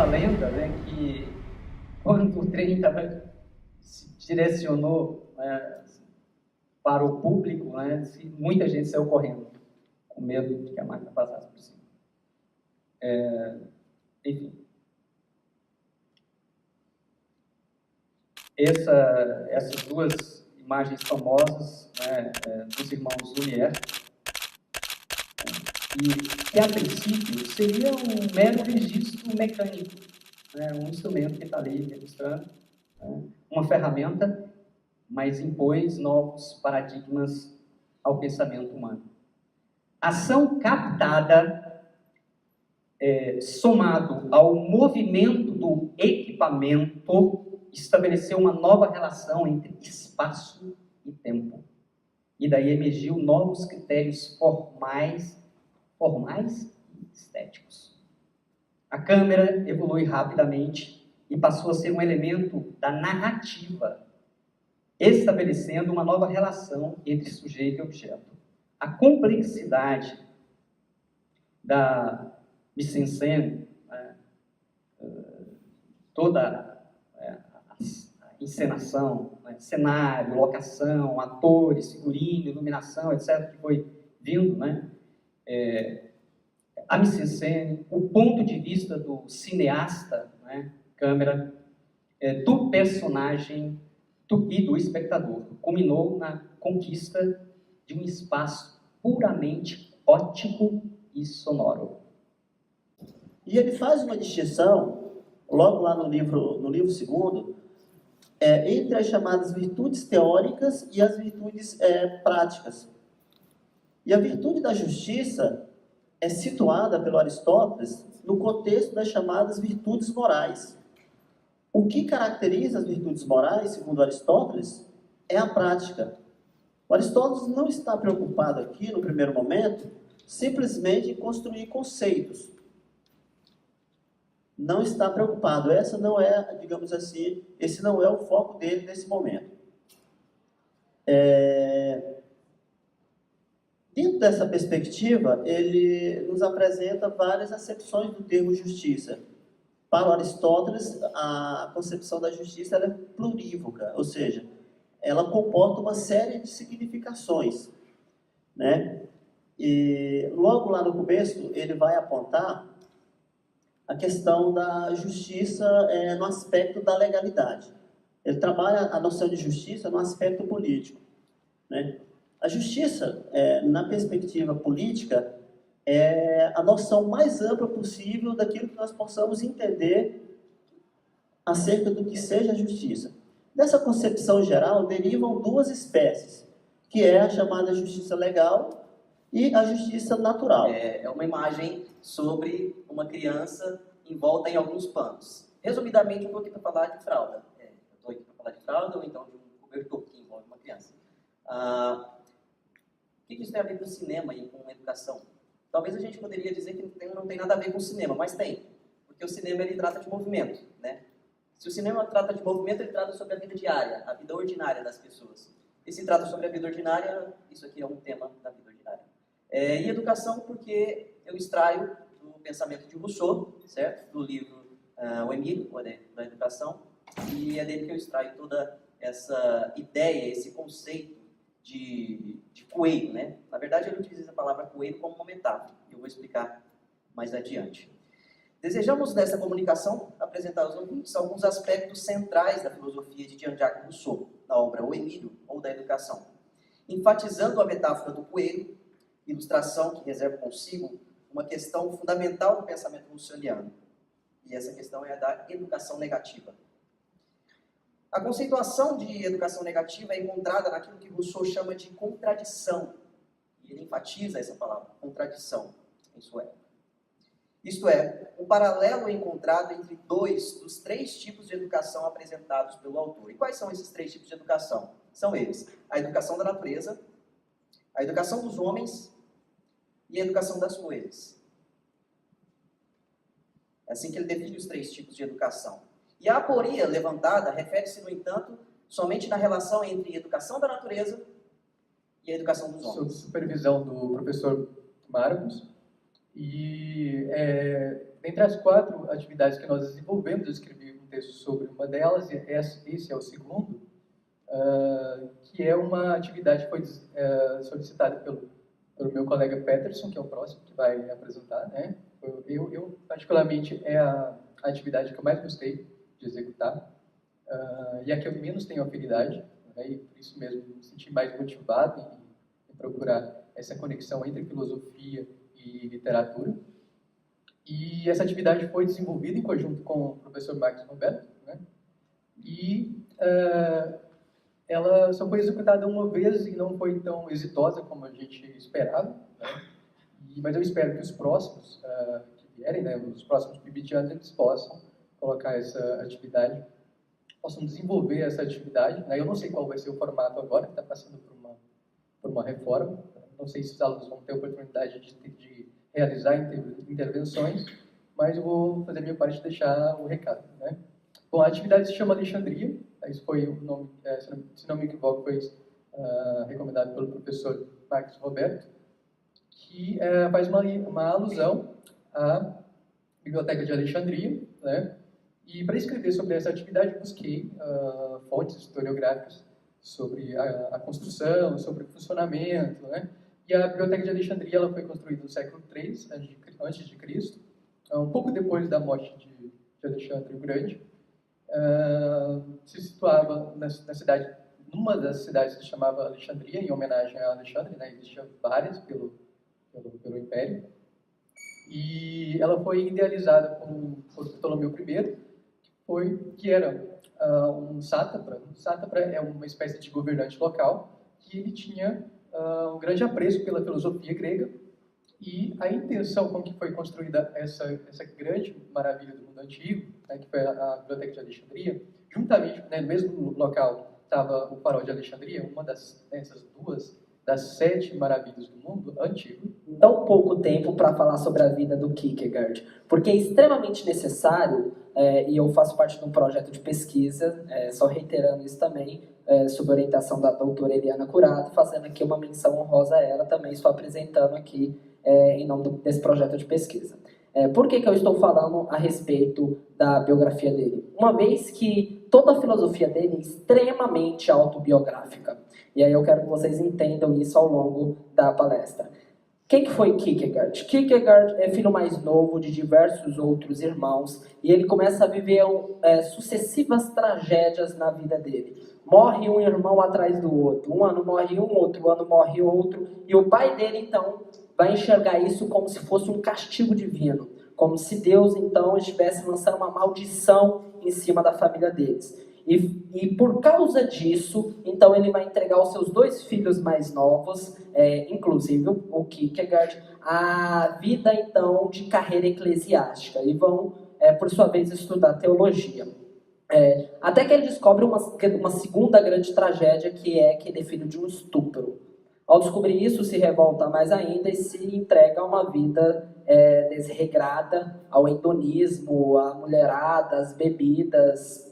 lenda, né, que quando o trem se direcionou, né, para o público, né, muita gente saiu correndo, com medo de que a máquina passasse por cima. Enfim. Essas duas imagens famosas, né, dos irmãos Lumière, e que a princípio seria um mero registro mecânico, né, um instrumento que está ali registrando, né, uma ferramenta, mas impôs novos paradigmas ao pensamento humano. Ação captada, somado ao movimento do equipamento, estabeleceu uma nova relação entre espaço e tempo. E daí emergiu novos critérios formais e estéticos. A câmera evolui rapidamente e passou a ser um elemento da narrativa, estabelecendo uma nova relação entre sujeito e objeto. A complexidade da mise-en-scène, né, toda a encenação, né, cenário, locação, atores, figurino, iluminação, etc., que foi vindo, né, a mise-en-scène, o ponto de vista do cineasta, né, câmera, do personagem e do espectador, culminou na conquista de um espaço puramente óptico e sonoro. E ele faz uma distinção, logo lá no livro segundo, entre as chamadas virtudes teóricas e as virtudes práticas. E a virtude da justiça é situada pelo Aristóteles no contexto das chamadas virtudes morais. O que caracteriza as virtudes morais, segundo Aristóteles, é a prática. O Aristóteles não está preocupado aqui, no primeiro momento, simplesmente em construir conceitos. Não está preocupado. Essa não é, digamos assim, esse não é o foco dele nesse momento. Dentro dessa perspectiva, ele nos apresenta várias acepções do termo justiça. Para Aristóteles, a concepção da justiça ela é plurívoca, ou seja, ela comporta uma série de significações, né? E logo lá no começo, ele vai apontar a questão da justiça no aspecto da legalidade. Ele trabalha a noção de justiça no aspecto político, né? A justiça, na perspectiva política, é a noção mais ampla possível daquilo que nós possamos entender acerca do que seja a justiça. Dessa concepção geral derivam duas espécies, que é a chamada justiça legal e a justiça natural. É uma imagem sobre uma criança envolta em alguns panos. Resumidamente, eu estou aqui para falar de fralda. Eu estou aqui para falar de fralda ou então de um cobertor que envolve uma criança. O que isso tem a ver com cinema e com educação? Talvez a gente poderia dizer que não tem nada a ver com cinema, mas tem. Porque o cinema ele trata de movimento, né? Se o cinema trata de movimento, ele trata sobre a vida diária, a vida ordinária das pessoas. E se trata sobre a vida ordinária, isso aqui é um tema da vida ordinária. E educação, porque eu extraio do pensamento de Rousseau, certo? Do livro O Emílio, da Educação, e é dele que eu extraio toda essa ideia, esse conceito de coelho, né? Na verdade, ele utiliza a palavra coelho como uma metáfora, e eu vou explicar mais adiante. Desejamos, nessa comunicação, apresentar aos ouvintes alguns aspectos centrais da filosofia de Jean-Jacques Rousseau, na obra O Emílio, ou da Educação, enfatizando a metáfora do coelho, ilustração que reserva consigo uma questão fundamental do pensamento russeliano, e essa questão é a da educação negativa. A conceituação de educação negativa é encontrada naquilo que Rousseau chama de contradição, e ele enfatiza essa palavra, contradição, em sua época. Isto é, um paralelo encontrado entre dois dos três tipos de educação apresentados pelo autor. E quais são esses três tipos de educação? São eles: a educação da natureza, a educação dos homens e a educação das coisas. É assim que ele define os três tipos de educação. E a aporia levantada refere-se, no entanto, somente na relação entre a educação da natureza e a educação dos homens. Sob supervisão do professor Marcos, e dentre as 4 atividades que nós desenvolvemos, eu escrevi um texto sobre uma delas, e esse é o segundo, que é uma atividade que foi solicitada pelo meu colega Peterson, que é o próximo que vai apresentar, né? Eu particularmente, é a atividade que eu mais gostei de executar, e a que eu menos tenho afinidade, né? E por isso mesmo me senti mais motivado em procurar essa conexão entre filosofia e literatura. E essa atividade foi desenvolvida em conjunto com o professor Marcos Roberto, né? E ela só foi executada uma vez e não foi tão exitosa como a gente esperava, né? Mas eu espero que os próximos que vierem, né, os próximos PIBITianos, eles possam colocar essa atividade, possam desenvolver essa atividade, né? Eu não sei qual vai ser o formato agora, que está passando por uma reforma. Não sei se os alunos vão ter a oportunidade de realizar intervenções, mas eu vou fazer a minha parte de deixar o recado, né? Bom, a atividade se chama Alexandria. Esse foi o nome, se não me equivoco, foi recomendado pelo professor Marcos Roberto, que faz uma alusão à Biblioteca de Alexandria, né? E para escrever sobre essa atividade, eu busquei fontes historiográficas sobre a construção, sobre o funcionamento, né? E a Biblioteca de Alexandria ela foi construída no século III antes de Cristo, um pouco depois da morte de Alexandre o Grande. Se situava na cidade, numa das cidades que se chamava Alexandria, em homenagem a Alexandre, né? Existiam várias pelo Império. E ela foi idealizada por Ptolomeu I, que era um sátrapa. Um sátrapa é uma espécie de governante local que ele tinha um grande apreço pela filosofia grega, e a intenção com que foi construída essa grande maravilha do mundo antigo, né, que foi a Biblioteca de Alexandria, juntamente, né, no mesmo local estava o Farol de Alexandria, uma dessas 2 das 7 maravilhas do mundo antigo. Tão pouco tempo para falar sobre a vida do Kierkegaard, porque é extremamente necessário, e eu faço parte de um projeto de pesquisa, só reiterando isso também, sob orientação da doutora Eliana Curado, fazendo aqui uma menção honrosa a ela, também estou apresentando aqui em nome desse projeto de pesquisa. Por que eu estou falando a respeito da biografia dele? Uma vez que toda a filosofia dele é extremamente autobiográfica, e aí eu quero que vocês entendam isso ao longo da palestra. Quem que foi Kierkegaard? Kierkegaard é filho mais novo de diversos outros irmãos, e ele começa a viver sucessivas tragédias na vida dele. Morre um irmão atrás do outro. Um ano morre um, outro ano morre outro. E o pai dele, então, vai enxergar isso como se fosse um castigo divino. Como se Deus, então, estivesse lançando uma maldição em cima da família deles. E por causa disso, então, ele vai entregar aos seus 2 filhos mais novos, inclusive o Kierkegaard, a vida, então, de carreira eclesiástica. E vão, por sua vez, estudar teologia. Até que ele descobre uma segunda grande tragédia, que é que ele é filho de um estupro. Ao descobrir isso, se revolta mais ainda e se entrega a uma vida desregrada, ao hedonismo, à mulherada, às bebidas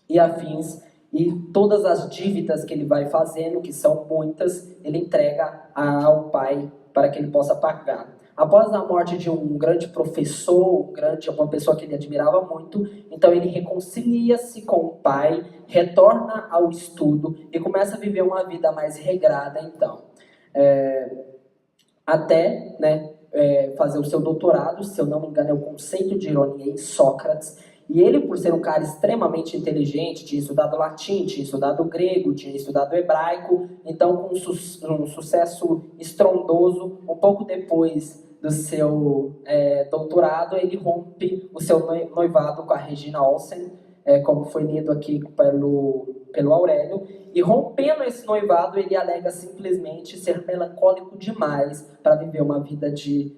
e afins. E todas as dívidas que ele vai fazendo, que são muitas, ele entrega ao pai para que ele possa pagar. Após a morte de um grande professor, uma pessoa que ele admirava muito, então ele reconcilia-se com o pai, retorna ao estudo e começa a viver uma vida mais regrada, então. Até fazer o seu doutorado, se eu não me engano, é o conceito de ironia em Sócrates. E ele, por ser um cara extremamente inteligente, tinha estudado latim, tinha estudado grego, tinha estudado hebraico, então com um sucesso estrondoso, um pouco depois do seu doutorado, ele rompe o seu noivado com a Regina Olsen, como foi lido aqui pelo Aurélio, e rompendo esse noivado, ele alega simplesmente ser melancólico demais para viver uma vida de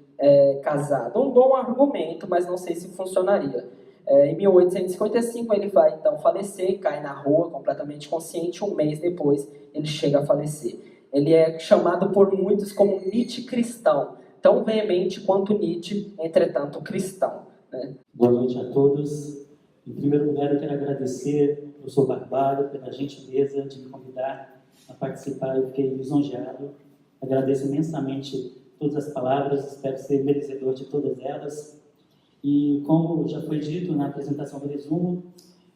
casado. Um bom argumento, mas não sei se funcionaria. Em 1855 ele vai então falecer, cai na rua completamente consciente. Um mês depois ele chega a falecer. Ele é chamado por muitos como Nietzsche cristão, tão veemente quanto Nietzsche, entretanto cristão, né? Boa noite a todos. Em primeiro lugar, eu quero agradecer ao professor Barbaro pela gentileza de me convidar a participar. Eu fiquei lisonjeado. Agradeço imensamente todas as palavras, espero ser merecedor de todas elas. E como já foi dito na apresentação do resumo,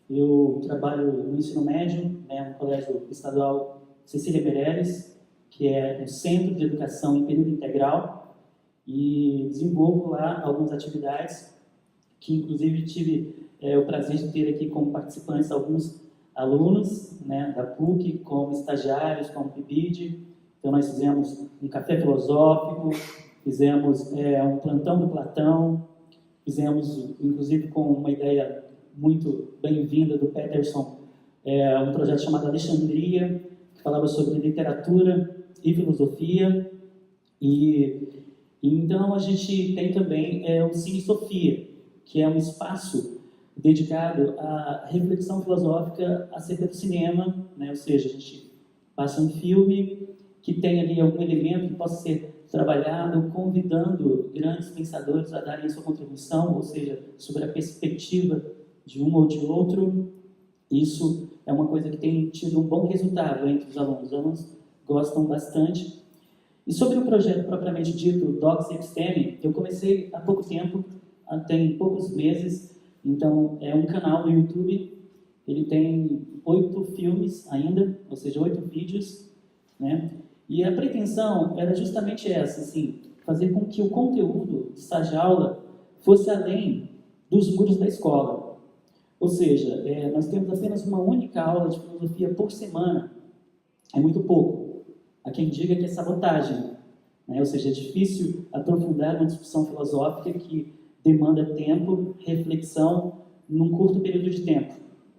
eu trabalho no ensino médio, né, no Colégio Estadual Cecília Meirelles, que é um centro de educação em período integral, e desenvolvo lá algumas atividades que, inclusive, tive o prazer de ter aqui como participantes alguns alunos, né, da PUC, como estagiários, como PIBID. Então, nós fizemos um café filosófico, fizemos um plantão do Platão, fizemos, inclusive, com uma ideia muito bem-vinda do Peterson, um projeto chamado Alexandria, que falava sobre literatura e filosofia. E então a gente tem também o Cine Sofia, que é um espaço dedicado à reflexão filosófica acerca do cinema, né? Ou seja, a gente passa um filme que tem ali algum elemento que possa ser trabalhado, convidando grandes pensadores a darem a sua contribuição, ou seja, sobre a perspectiva de um ou de outro. Isso é uma coisa que tem tido um bom resultado entre os alunos. Os alunos gostam bastante. E sobre o projeto propriamente dito, Docs Episteme, eu comecei há pouco tempo, tem poucos meses. Então, é um canal no YouTube, ele tem 8 filmes ainda, ou seja, 8 vídeos, né? E a pretensão era justamente essa, assim, fazer com que o conteúdo de sala de aula fosse além dos muros da escola. Ou seja, nós temos apenas uma única aula de filosofia por semana, é muito pouco. Há quem diga que é sabotagem, né? Ou seja, é difícil aprofundar uma discussão filosófica que demanda tempo, reflexão, num curto período de tempo,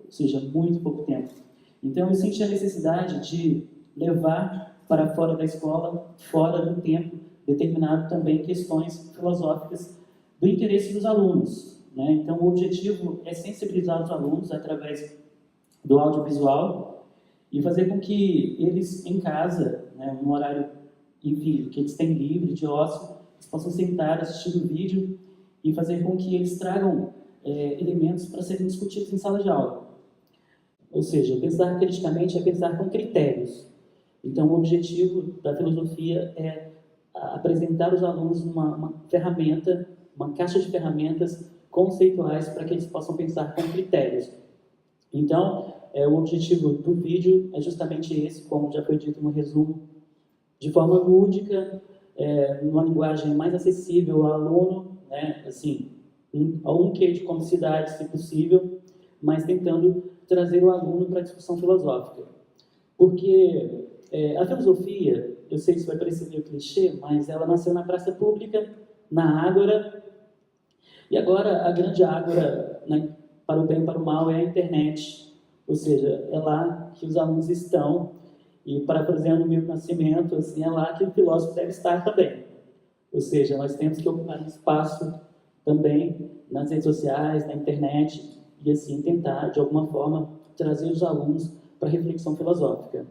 ou seja, muito pouco tempo. Então, eu senti a necessidade de levar para fora da escola, fora do tempo, determinado também questões filosóficas do interesse dos alunos, né? Então, o objetivo é sensibilizar os alunos através do audiovisual e fazer com que eles, em casa, né, no horário, enfim, que eles têm livre, de ócio, eles possam sentar, assistir o vídeo e fazer com que eles tragam elementos para serem discutidos em sala de aula. Ou seja, pensar criticamente é pensar com critérios. Então, o objetivo da filosofia é apresentar aos alunos uma ferramenta, uma caixa de ferramentas conceituais para que eles possam pensar com critérios. Então, o objetivo do vídeo é justamente esse, como já foi dito no resumo, de forma lúdica, numa linguagem mais acessível ao aluno, né? Assim, um quê de comicidade, se possível, mas tentando trazer o aluno para a discussão filosófica. Porque a filosofia, eu sei que isso vai parecer meio clichê, mas ela nasceu na praça pública, na Ágora, e agora a grande Ágora, né, para o bem e para o mal, é a internet. Ou seja, é lá que os alunos estão, e parafraseando o Milton Nascimento, assim, é lá que o filósofo deve estar também. Ou seja, nós temos que ocupar espaço também nas redes sociais, na internet, e assim tentar, de alguma forma, trazer os alunos para a reflexão filosófica.